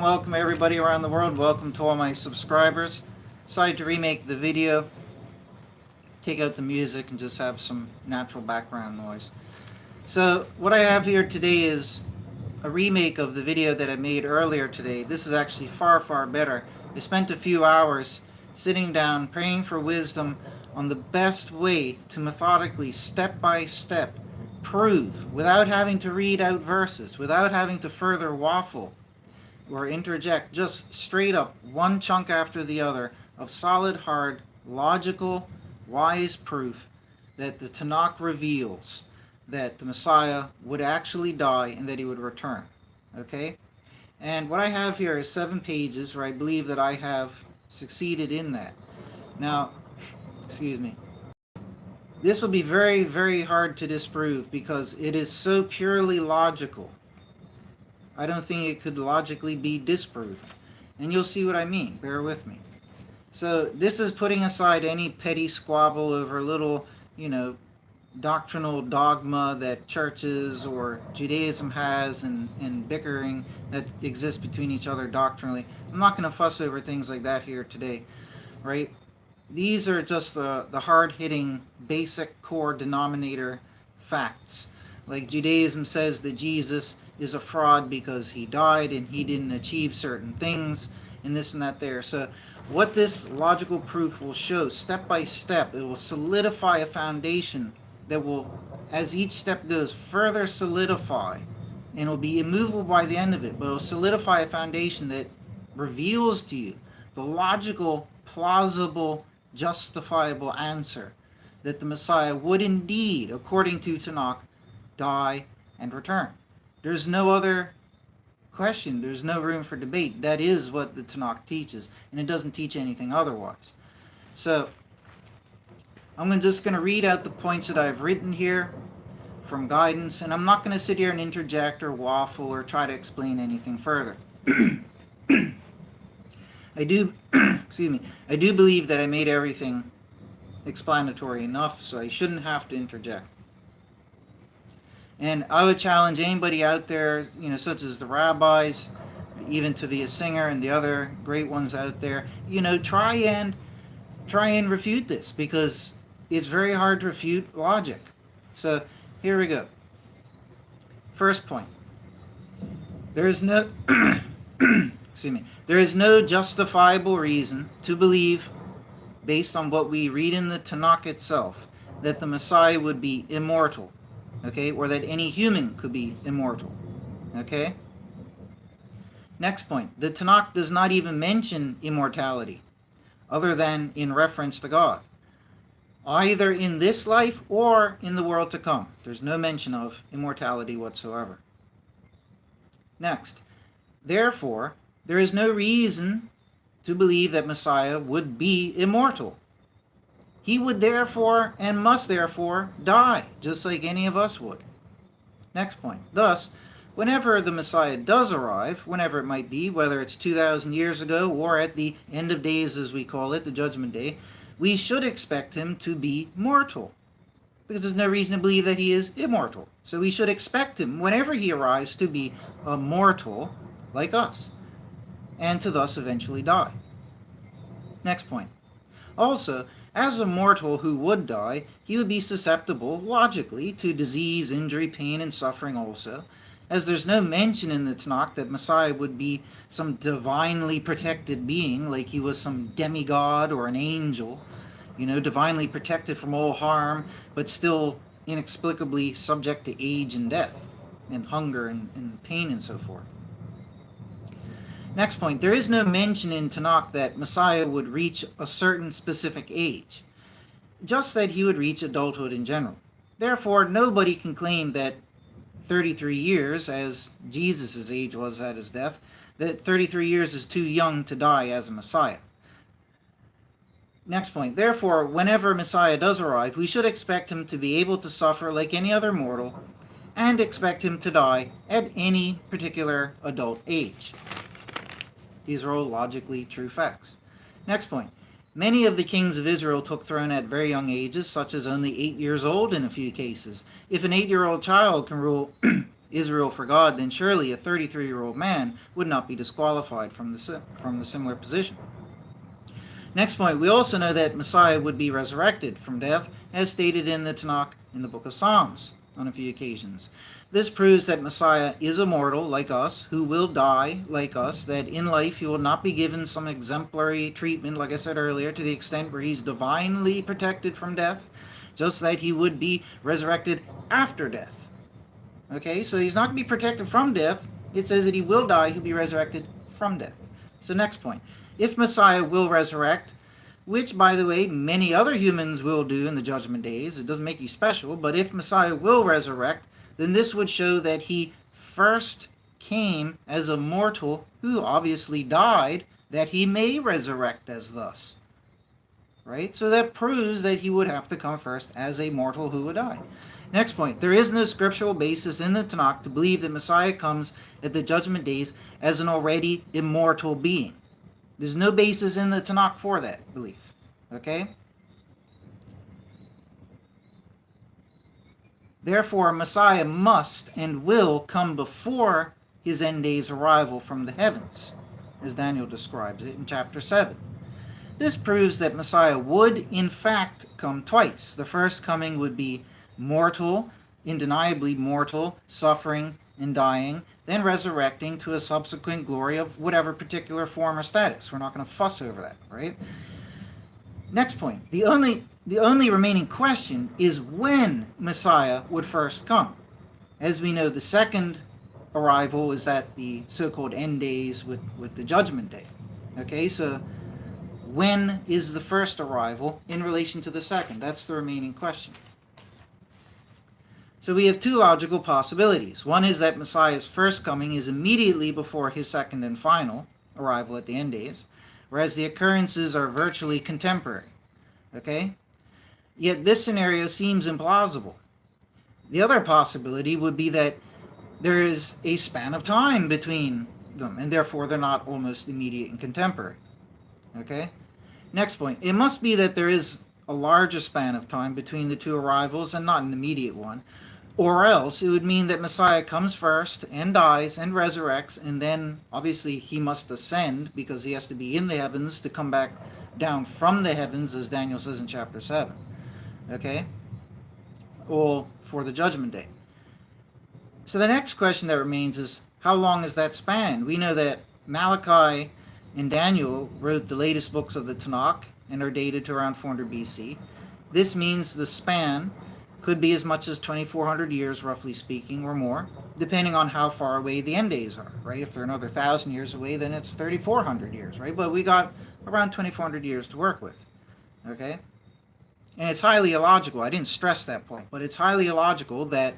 welcome everybody around the world. Welcome to all my subscribers. Decided to remake the video, take out the music, and just have some natural background noise. So what I have here today is a remake of the video that I made earlier today. This is actually far better. I spent a few hours sitting down praying for wisdom on the best way to methodically, step by step, prove, without having to read out verses, without having to further waffle or interject, just straight up, one chunk after the other, of solid, hard, logical, wise proof that the Tanakh reveals that the Messiah would actually die and that he would return. Okay? And what I have here is 7 pages where I believe that I have succeeded in that. Now, excuse me. This will be very hard to disprove because it is so purely logical. I don't think it could logically be disproved. And you'll see what I mean. Bear with me. So this is putting aside any petty squabble over little, doctrinal dogma that churches or Judaism has and bickering that exists between each other doctrinally. I'm not going to fuss over things like that here today, right? These are just the hard-hitting, basic core denominator facts. Like Judaism says that Jesus is a fraud because he died and he didn't achieve certain things and this and that there. So what this logical proof will show step by step, it will solidify a foundation that will, as each step goes, further solidify, and it will be immovable by the end of it, but it will solidify a foundation that reveals to you the logical, plausible, justifiable answer that the Messiah would indeed, according to Tanakh, die and return. There's no other question. There's no room for debate. That is what the Tanakh teaches, and it doesn't teach anything otherwise. So I'm just going to read out the points that I've written here from guidance, and I'm not going to sit here and interject or waffle or try to explain anything further. I do believe that I made everything explanatory enough, so I shouldn't have to interject. And I would challenge anybody out there, such as the rabbis, even Tovia Singer and the other great ones out there, try and refute this, because it's very hard to refute logic. So here we go. First point. There is no there is no justifiable reason to believe, based on what we read in the Tanakh itself, that the Messiah would be immortal. Okay, or that any human could be immortal. Okay? Next point. The Tanakh does not even mention immortality, other than in reference to God, either in this life or in the world to come. There's no mention of immortality whatsoever. Next. Therefore, there is no reason to believe that Messiah would be immortal. He would therefore and must therefore die, just like any of us would. Next point. Thus, whenever the Messiah does arrive, whenever it might be, whether it's 2,000 years ago or at the end of days, as we call it, the Judgment Day, we should expect him to be mortal, because there's no reason to believe that he is immortal. So we should expect him, whenever he arrives, to be a mortal like us, and to thus eventually die. Next point. Also, as a mortal who would die, he would be susceptible, logically, to disease, injury, pain, and suffering also, as there's no mention in the Tanakh that Messiah would be some divinely protected being, like he was some demigod or an angel, divinely protected from all harm, but still inexplicably subject to age and death, and hunger and pain and so forth. Next point, there is no mention in Tanakh that Messiah would reach a certain specific age, just that he would reach adulthood in general. Therefore, nobody can claim that 33 years, as Jesus' age was at his death, that 33 years is too young to die as a Messiah. Next point, therefore, whenever Messiah does arrive, we should expect him to be able to suffer like any other mortal, and expect him to die at any particular adult age. These are all logically true facts. Next point. Many of the kings of Israel took throne at very young ages, such as only 8 years old in a few cases. If an 8-year-old child can rule Israel for God, then surely a 33-year-old man would not be disqualified from the similar position. Next point, we also know that Messiah would be resurrected from death, as stated in the Tanakh in the book of Psalms on a few occasions. This proves that Messiah is immortal like us, who will die like us, that in life he will not be given some exemplary treatment, like I said earlier, to the extent where he's divinely protected from death, just that he would be resurrected after death. Okay, so he's not going to be protected from death. It says that he will die, he'll be resurrected from death. So next point. If Messiah will resurrect, which, by the way, many other humans will do in the judgment days, it doesn't make you special, but if Messiah will resurrect, then this would show that he first came as a mortal who obviously died, that he may resurrect as thus. Right? So that proves that he would have to come first as a mortal who would die. Next point, there is no scriptural basis in the Tanakh to believe that Messiah comes at the judgment days as an already immortal being. There's no basis in the Tanakh for that belief. Okay? Therefore, Messiah must and will come before his end days arrival from the heavens, as Daniel describes it in chapter 7. This proves that Messiah would, in fact, come twice. The first coming would be mortal, undeniably mortal, suffering and dying, then resurrecting to a subsequent glory of whatever particular form or status. We're not going to fuss over that, right? Next point. The only remaining question is when Messiah would first come. As we know, the second arrival is at the so-called end days with the judgment day. Okay, so when is the first arrival in relation to the second? That's the remaining question. So we have two logical possibilities. One is that Messiah's first coming is immediately before his second and final arrival at the end days, whereas the occurrences are virtually contemporary. Okay? Yet this scenario seems implausible. The other possibility would be that there is a span of time between them, and therefore they're not almost immediate and contemporary. Okay? Next point. It must be that there is a larger span of time between the two arrivals and not an immediate one, or else it would mean that Messiah comes first and dies and resurrects, and then obviously he must ascend because he has to be in the heavens to come back down from the heavens, as Daniel says in chapter 7. Okay? Or for the judgment day. So the next question that remains is, how long is that span? We know that Malachi and Daniel wrote the latest books of the Tanakh and are dated to around 400 BC. This means the span could be as much as 2,400 years, roughly speaking, or more, depending on how far away the end days are, right? If they're another 1,000 years away, then it's 3,400 years, right? But we got around 2,400 years to work with, okay? And it's highly illogical. I didn't stress that point, but it's highly illogical that,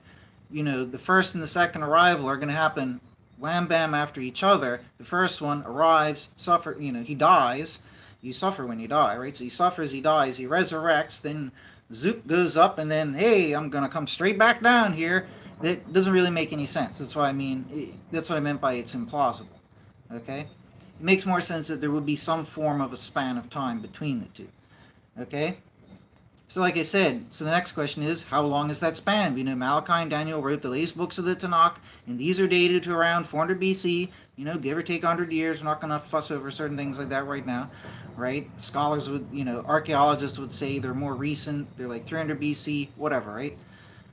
the first and the second arrival are going to happen wham bam after each other. The first one arrives, he dies. You suffer when you die, right? So he suffers, he dies, he resurrects, then zoop goes up, and then, hey, I'm going to come straight back down here. That doesn't really make any sense. That's what I meant by it's implausible. Okay? It makes more sense that there would be some form of a span of time between the two. Okay? So like I said, so the next question is, how long is that span? We know Malachi and Daniel wrote the latest books of the Tanakh, and these are dated to around 400 BC, give or take 100 years. We're not going to fuss over certain things like that right now, right? Scholars would, archaeologists would say they're more recent, they're like 300 BC, whatever, right?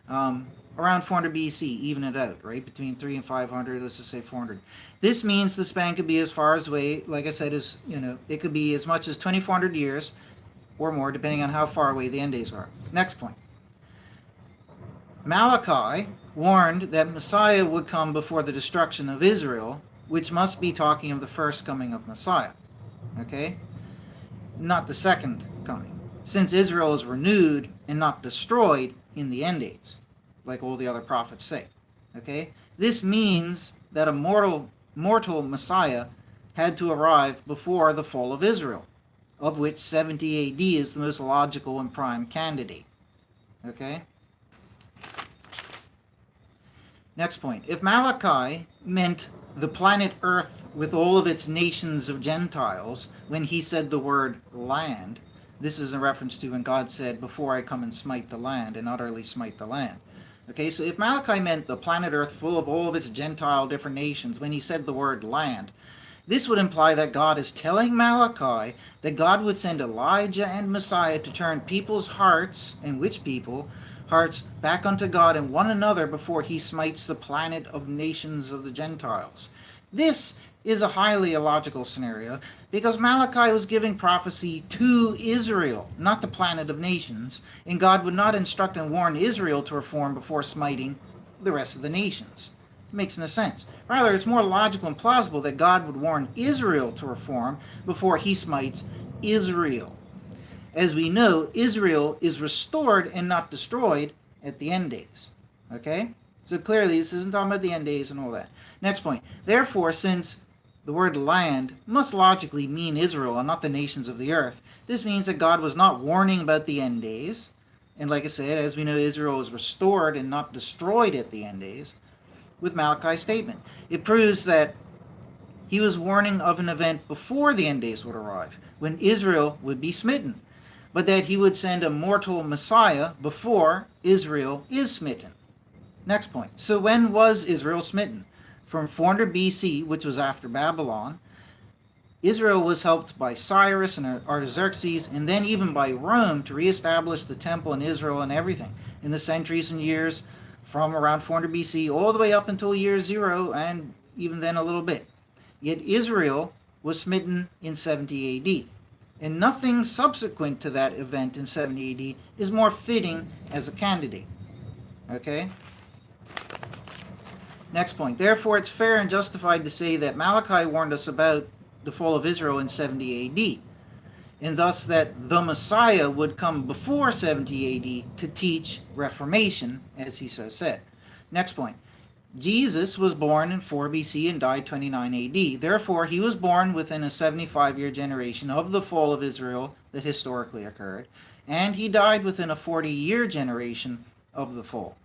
Around 400 BC, even it out, right? Between 3 and 500, let's just say 400. This means the span could be as far away, like I said, as, it could be as much as 2,400 years, or more, depending on how far away the end days are. Next point. Malachi warned that Messiah would come before the destruction of Israel, which must be talking of the first coming of Messiah. Okay? Not the second coming. Since Israel is renewed and not destroyed in the end days, like all the other prophets say. Okay? This means that a mortal Messiah had to arrive before the fall of Israel, of which 70 AD is the most logical and prime candidate. Okay? Next point. If Malachi meant the planet Earth with all of its nations of Gentiles when he said the word land, this is in reference to when God said, before I come and smite the land and utterly smite the land. Okay, so if Malachi meant the planet Earth full of all of its Gentile different nations when he said the word land, this would imply that God is telling Malachi that God would send Elijah and Messiah to turn people's hearts, and which people, hearts back unto God and one another before he smites the planet of nations of the Gentiles. This is a highly illogical scenario because Malachi was giving prophecy to Israel, not the planet of nations, and God would not instruct and warn Israel to reform before smiting the rest of the nations. It makes no sense. Rather, it's more logical and plausible that God would warn Israel to reform before he smites Israel. As we know, Israel is restored and not destroyed at the end days. Okay? So clearly, this isn't talking about the end days and all that. Next point. Therefore, since the word land must logically mean Israel and not the nations of the earth, this means that God was not warning about the end days. And like I said, as we know, Israel is restored and not destroyed at the end days with Malachi's statement. It proves that he was warning of an event before the end days would arrive, when Israel would be smitten, but that he would send a mortal Messiah before Israel is smitten. Next point. So when was Israel smitten? From 400 BC, which was after Babylon. Israel was helped by Cyrus and Artaxerxes, and then even by Rome to reestablish the temple in Israel and everything in the centuries and years from around 400 BC all the way up until year 0, and even then a little bit. Yet Israel was smitten in 70 AD. And nothing subsequent to that event in 70 AD is more fitting as a candidate. Okay? Next point. Therefore, it's fair and justified to say that Malachi warned us about the fall of Israel in 70 AD, and thus that the Messiah would come before 70 AD to teach Reformation, as he so said. Next point. Jesus was born in 4 BC and died 29 AD. Therefore, he was born within a 75-year generation of the fall of Israel that historically occurred, and he died within a 40-year generation of the fall.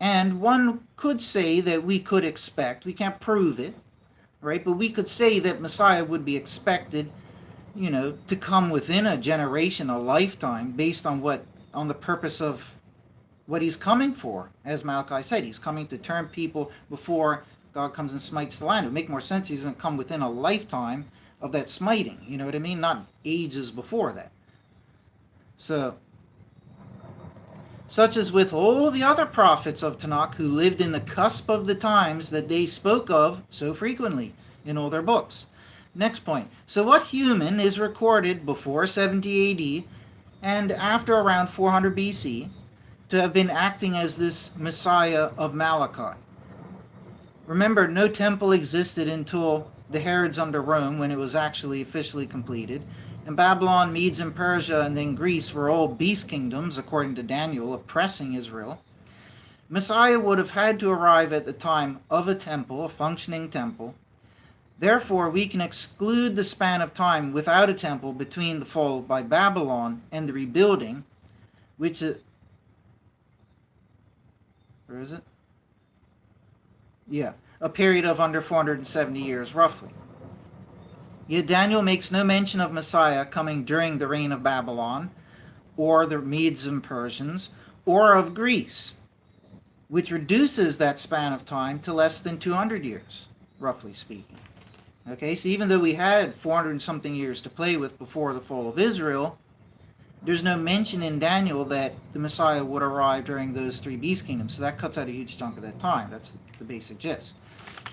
And one could say that we could expect, we can't prove it, right? But we could say that Messiah would be expected, to come within a generation, a lifetime, based on the purpose of what he's coming for. As Malachi said, he's coming to turn people before God comes and smites the land. It would make more sense he's going to come within a lifetime of that smiting, you know what I mean? Not ages before that. So, such as with all the other prophets of Tanakh who lived in the cusp of the times that they spoke of so frequently in all their books. Next point. So what human is recorded before 70 AD and after around 400 BC to have been acting as this Messiah of Malachi? Remember, no temple existed until the Herods under Rome, when it was actually officially completed. And Babylon, Medes and Persia, and then Greece were all beast kingdoms, according to Daniel, oppressing Israel. Messiah would have had to arrive at the time of a temple, a functioning temple. Therefore, we can exclude the span of time without a temple between the fall by Babylon and the rebuilding, which is... Where is it? Yeah, a period of under 470 years, roughly. Yet Daniel makes no mention of Messiah coming during the reign of Babylon, or the Medes and Persians, or of Greece, which reduces that span of time to less than 200 years, roughly speaking. Okay, so even though we had 400 and something years to play with before the fall of Israel, there's no mention in Daniel that the Messiah would arrive during those 3 beast kingdoms. So that cuts out a huge chunk of that time. That's the basic gist.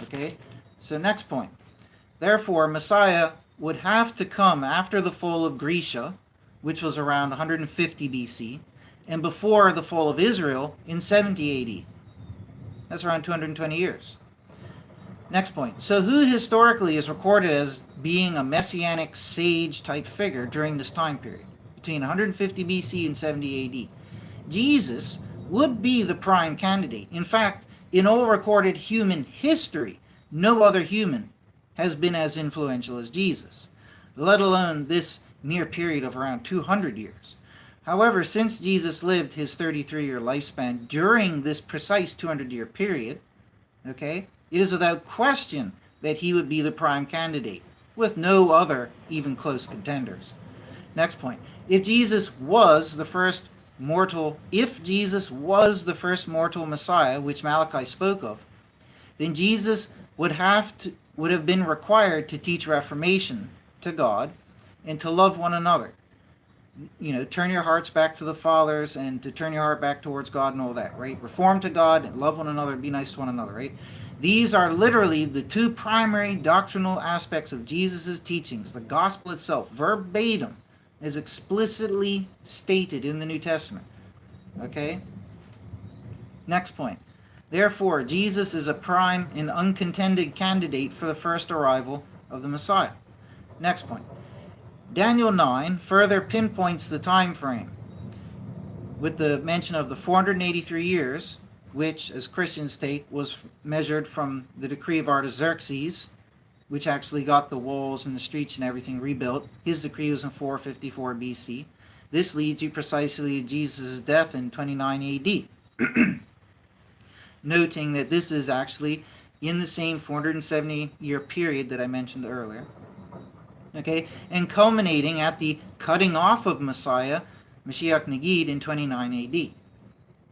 Okay, so next point. Therefore, Messiah would have to come after the fall of Grecia, which was around 150 BC, and before the fall of Israel in 70 AD. That's around 220 years. Next point. So who historically is recorded as being a messianic sage type figure during this time period, between 150 BC and 70 AD? Jesus would be the prime candidate. In fact, in all recorded human history, no other human has been as influential as Jesus, let alone this near period of around 200 years. However, since Jesus lived his 33-year lifespan during this precise 200-year period, okay, it is without question that he would be the prime candidate, with no other even close contenders. Next point. If Jesus was the first mortal, if Jesus was the first mortal Messiah, which Malachi spoke of, then Jesus would have been required to teach reformation to God and to love one another. Turn your hearts back to the fathers and to turn your heart back towards God and all that, right? Reform to God and love one another, be nice to one another, right? These are literally the two primary doctrinal aspects of Jesus' teachings. The gospel itself, verbatim, is explicitly stated in the New Testament. Okay? Next point. Therefore, Jesus is a prime and uncontended candidate for the first arrival of the Messiah. Next point. Daniel 9 further pinpoints the time frame with the mention of the 483 years, which, as Christians take, was measured from the decree of Artaxerxes, which actually got the walls and the streets and everything rebuilt. His decree was in 454 BC. This leads you precisely to Jesus' death in 29 AD. Noting that this is actually in the same 470-year period that I mentioned earlier. Okay, and culminating at the cutting off of Messiah, Mashiach Nagid, in 29 AD.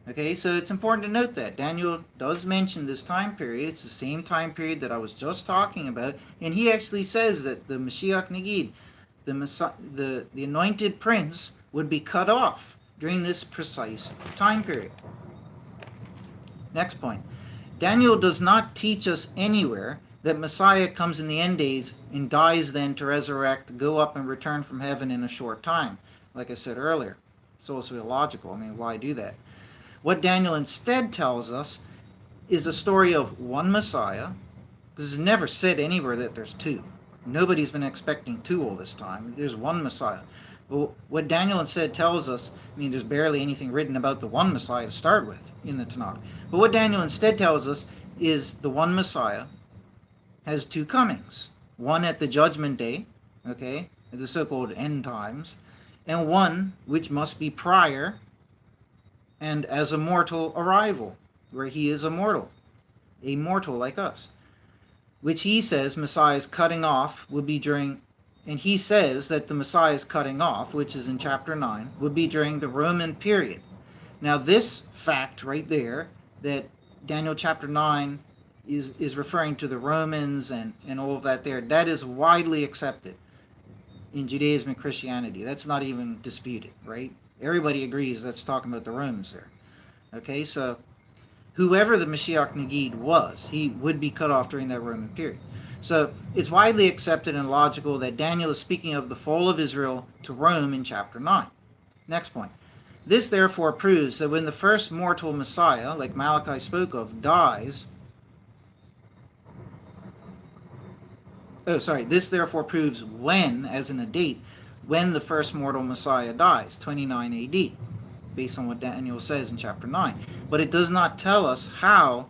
Okay, so it's important to note that Daniel does mention this time period. It's the same time period that I was just talking about, and he actually says that the Mashiach Nagid, the anointed prince, would be cut off during this precise time period. Next point. Daniel does not teach us anywhere that Messiah comes in the end days and dies then to resurrect, go up and return from heaven in a short time. Like I said earlier, it's also illogical. I mean, why do that? What Daniel instead tells us is a story of one Messiah, because it's never said anywhere that there's two. Nobody's been expecting two all this time. There's one Messiah. But what Daniel instead tells us, I mean, there's barely anything written about the one Messiah to start with in the Tanakh. But what Daniel instead tells us is the one Messiah has two comings. One at the judgment day, okay, at the so-called end times, and one which must be prior and as a mortal arrival, where he is immortal, a mortal like us, which he says Messiah's cutting off would be during, and he says that the Messiah's cutting off, which is in chapter 9, would be during the Roman period. Now this fact right there, that Daniel chapter 9 is referring to the Romans and all of that there, that is widely accepted in Judaism and Christianity. That's not even disputed, right? Everybody agrees that's talking about the Romans there. Okay, so whoever the Mashiach Nagid was, he would be cut off during that Roman period. So it's widely accepted and logical that Daniel is speaking of the fall of Israel to Rome in chapter 9. Next point. This therefore proves that when the first mortal Messiah, like Malachi spoke of, dies, this therefore proves when, as in a date, when the first mortal Messiah dies, 29 AD, based on what Daniel says in chapter 9. But it does not tell us how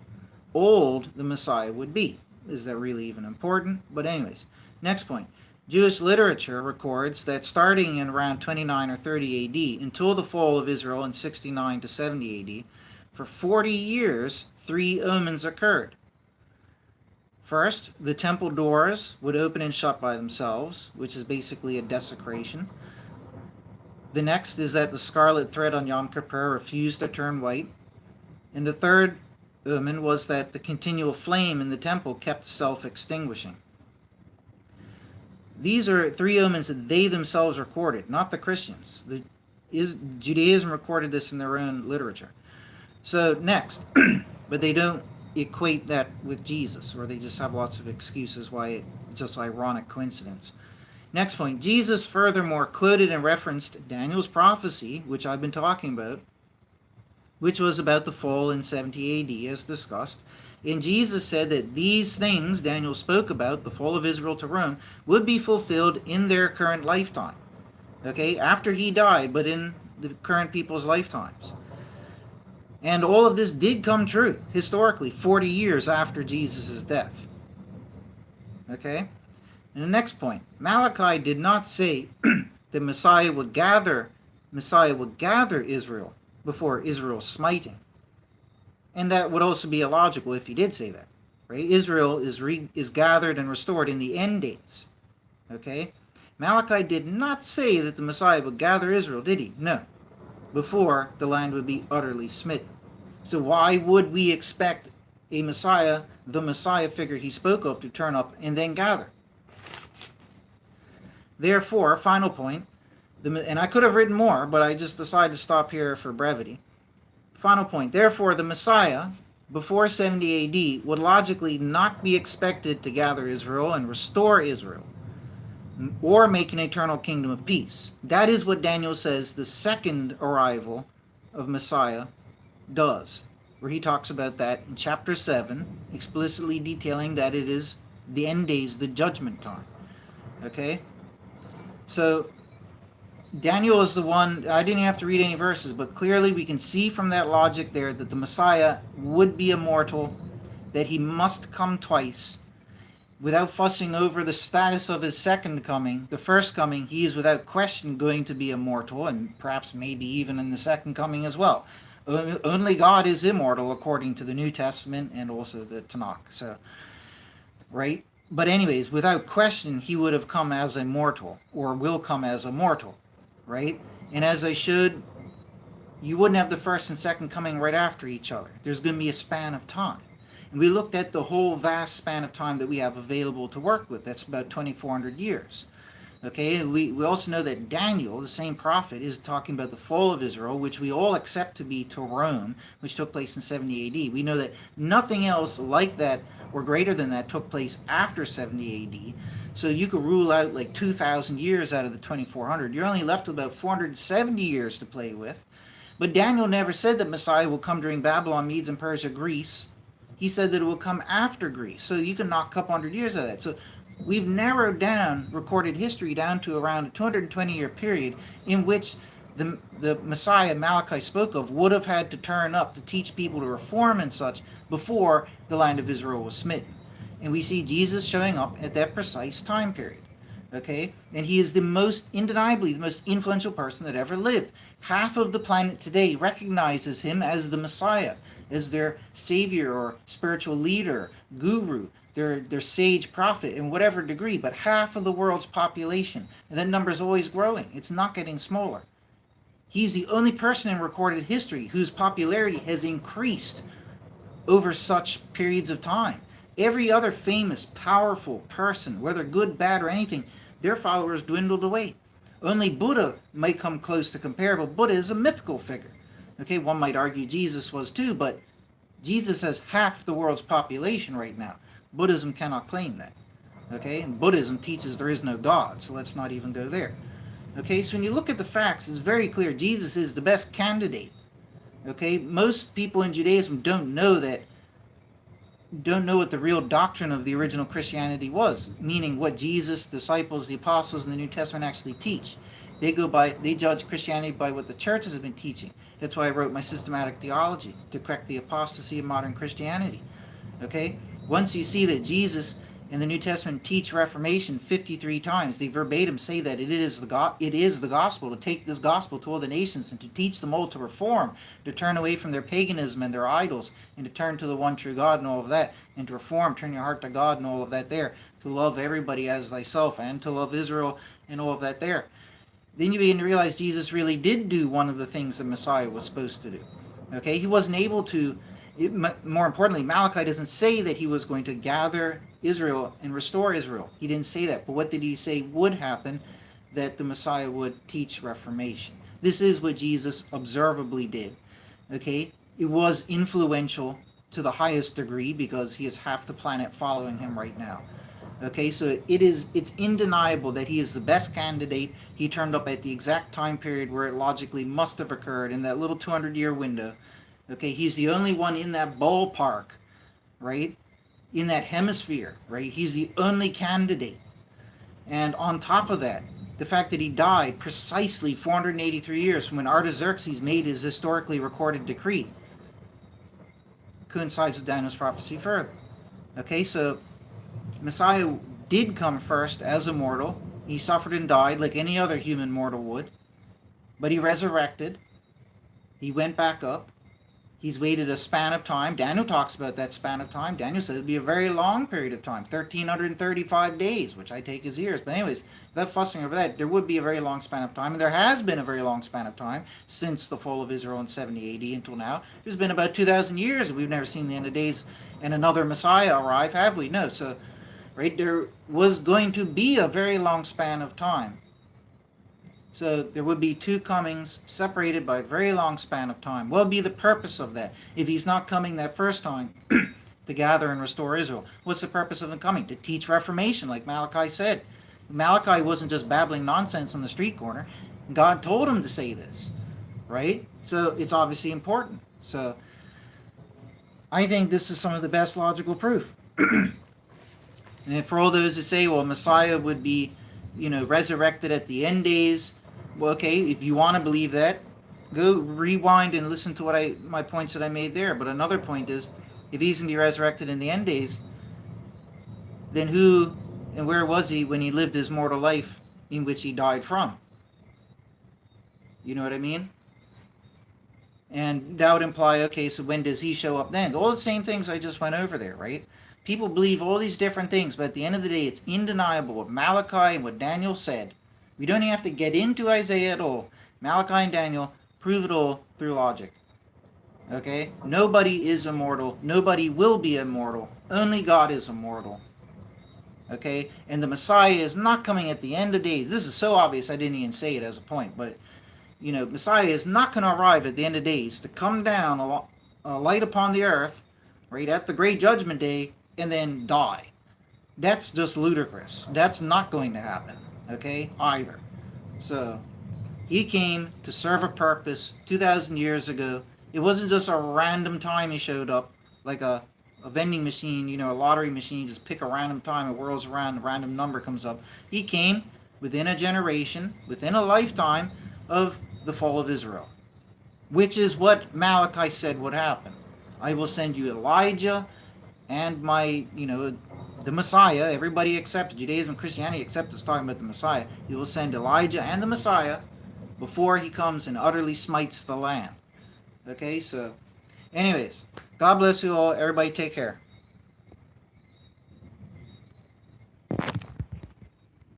old the Messiah would be. Is that really even important? But anyways, next point. Jewish literature records that starting in around 29 or 30 AD, until the fall of Israel in 69 to 70 AD, for 40 years, three omens occurred. First, the temple doors would open and shut by themselves, which is basically a desecration. The next is that the scarlet thread on Yom Kippur refused to turn white. And the third omen was that the continual flame in the temple kept self-extinguishing. These are three omens that they themselves recorded, not the Christians. Judaism recorded this in their own literature. So next, but they don't equate that with Jesus, or they just have lots of excuses why it's just ironic coincidence. Next point, Jesus furthermore quoted and referenced Daniel's prophecy, which I've been talking about, which was about the fall in 70 AD as discussed. And Jesus said that these things Daniel spoke about, the fall of Israel to Rome, would be fulfilled in their current lifetime. Okay, after he died, but in the current people's lifetimes. And all of this did come true, historically, 40 years after Jesus' death. Okay? And the next point, Malachi did not say that Messiah would gather Israel before Israel's smiting. And that would also be illogical if he did say that. Right? Israel is gathered and restored in the end days. Okay? Malachi did not say that the Messiah would gather Israel, did he? No. before the land would be utterly smitten. So why would we expect a Messiah, the Messiah figure he spoke of, to turn up and then gather? Therefore, final point, and I could have written more, but I just decided to stop here for brevity. Final point, therefore, the Messiah, before 70 AD, would logically not be expected to gather Israel and restore Israel, or make an eternal kingdom of peace. That is what Daniel says the second arrival of Messiah does, where he talks about that in chapter 7, explicitly detailing that it is the end days, the judgment time. Okay? So, Daniel is the one, I didn't have to read any verses, but clearly we can see from that logic there that the Messiah would be immortal, that he must come twice. Without fussing over the status of his second coming, the first coming, he is without question going to be immortal, and perhaps maybe even in the second coming as well. Only God is immortal according to the New Testament and also the Tanakh. So, right? But anyways, without question, he would have come as a mortal, or will come as a mortal, right? And as I should, you wouldn't have the first and second coming right after each other. There's going to be a span of time. And we looked at the whole vast span of time that we have available to work with. That's about 2,400 years. Okay, we also know that Daniel, the same prophet, is talking about the fall of Israel, which we all accept to be to Rome, which took place in 70 AD. We know that nothing else like that or greater than that took place after 70 AD. So you could rule out like 2,000 years out of the 2,400. You're only left with about 470 years to play with. But Daniel never said that Messiah will come during Babylon, Medes, and Persia, Greece. He said that it will come after Greece. So you can knock a couple hundred years out of that. So we've narrowed down recorded history down to around a 220-year period in which the Messiah Malachi spoke of would have had to turn up to teach people to reform and such before the land of Israel was smitten. And we see Jesus showing up at that precise time period. Okay? And he is undeniably the most influential person that ever lived. Half of the planet today recognizes him as the Messiah, as their savior or spiritual leader, guru, their sage prophet in whatever degree, but half of the world's population. And that number is always growing. It's not getting smaller. He's the only person in recorded history whose popularity has increased over such periods of time. Every other famous, powerful person, whether good, bad, or anything, their followers dwindled away. Only Buddha might come close to comparable. Buddha is a mythical figure. Okay, one might argue Jesus was too, but Jesus has half the world's population right now. Buddhism cannot claim that. Okay, and Buddhism teaches there is no God, so let's not even go there. Okay, so when you look at the facts, it's very clear Jesus is the best candidate. Okay, most people in Judaism don't know what the real doctrine of the original Christianity was, meaning what Jesus, disciples, the apostles in the New Testament actually teach. They judge Christianity by what the churches have been teaching. That's why I wrote my systematic theology, to correct the apostasy of modern Christianity. Okay? Once you see that Jesus and the New Testament teach Reformation 53 times, they verbatim say that it is the gospel, to take this gospel to all the nations and to teach them all to reform, to turn away from their paganism and their idols, and to turn to the one true God and all of that, and to reform, turn your heart to God and all of that there, to love everybody as thyself, and to love Israel and all of that there. Then you begin to realize Jesus really did do one of the things that Messiah was supposed to do. Okay, he wasn't able to, more importantly, Malachi doesn't say that he was going to gather Israel and restore Israel. He didn't say that. But what did he say would happen? That the Messiah would teach Reformation. This is what Jesus observably did. Okay, it was influential to the highest degree because he has half the planet following him right now. Okay, so it's undeniable that he is the best candidate. He turned up at the exact time period where it logically must have occurred, in that little 200-year window. Okay, he's the only one in that ballpark, right? In that hemisphere, right? He's the only candidate. And on top of that, the fact that he died precisely 483 years from when Artaxerxes made his historically recorded decree coincides with Daniel's prophecy further. Okay, so Messiah did come first as a mortal. He suffered and died like any other human mortal would. But he resurrected. He went back up. He's waited a span of time. Daniel talks about that span of time. Daniel says it'd be a very long period of time, 1,335 days, which I take as years. But anyways, without fussing over that, there would be a very long span of time. And there has been a very long span of time since the fall of Israel in 70 AD until now. There's been about 2,000 years, and we've never seen the end of days and another Messiah arrive, have we? No. So, right, there was going to be a very long span of time. So there would be two comings separated by a very long span of time. What would be the purpose of that? If he's not coming that first time to gather and restore Israel, what's the purpose of him coming? To teach Reformation, like Malachi said. Malachi wasn't just babbling nonsense on the street corner. God told him to say this, right? So it's obviously important. So I think this is some of the best logical proof. And for all those who say, well, Messiah would be, resurrected at the end days, well, okay, if you want to believe that, go rewind and listen to my points that I made there. But another point is, if he's going to be resurrected in the end days, then who and where was he when he lived his mortal life in which he died from? You know what I mean? And that would imply, okay, so when does he show up then? All the same things I just went over there, right? People believe all these different things, but at the end of the day, it's undeniable what Malachi and what Daniel said. We don't even have to get into Isaiah at all. Malachi and Daniel prove it all through logic. Okay? Nobody is immortal. Nobody will be immortal. Only God is immortal. Okay? And the Messiah is not coming at the end of days. This is so obvious I didn't even say it as a point, but Messiah is not going to arrive at the end of days to come down a light upon the earth, right at the great judgment day, and then die. That's just ludicrous. That's not going to happen, okay, either. So, he came to serve a purpose 2,000 years ago. It wasn't just a random time he showed up, like a vending machine, a lottery machine, just pick a random time, it whirls around, a random number comes up. He came within a generation, within a lifetime of the fall of Israel, which is what Malachi said would happen. I will send you Elijah and the Messiah. Everybody except Judaism and Christianity except is talking about the Messiah. He will send Elijah and the Messiah before he comes and utterly smites the land. Okay, so anyways, God bless you all. Everybody take care.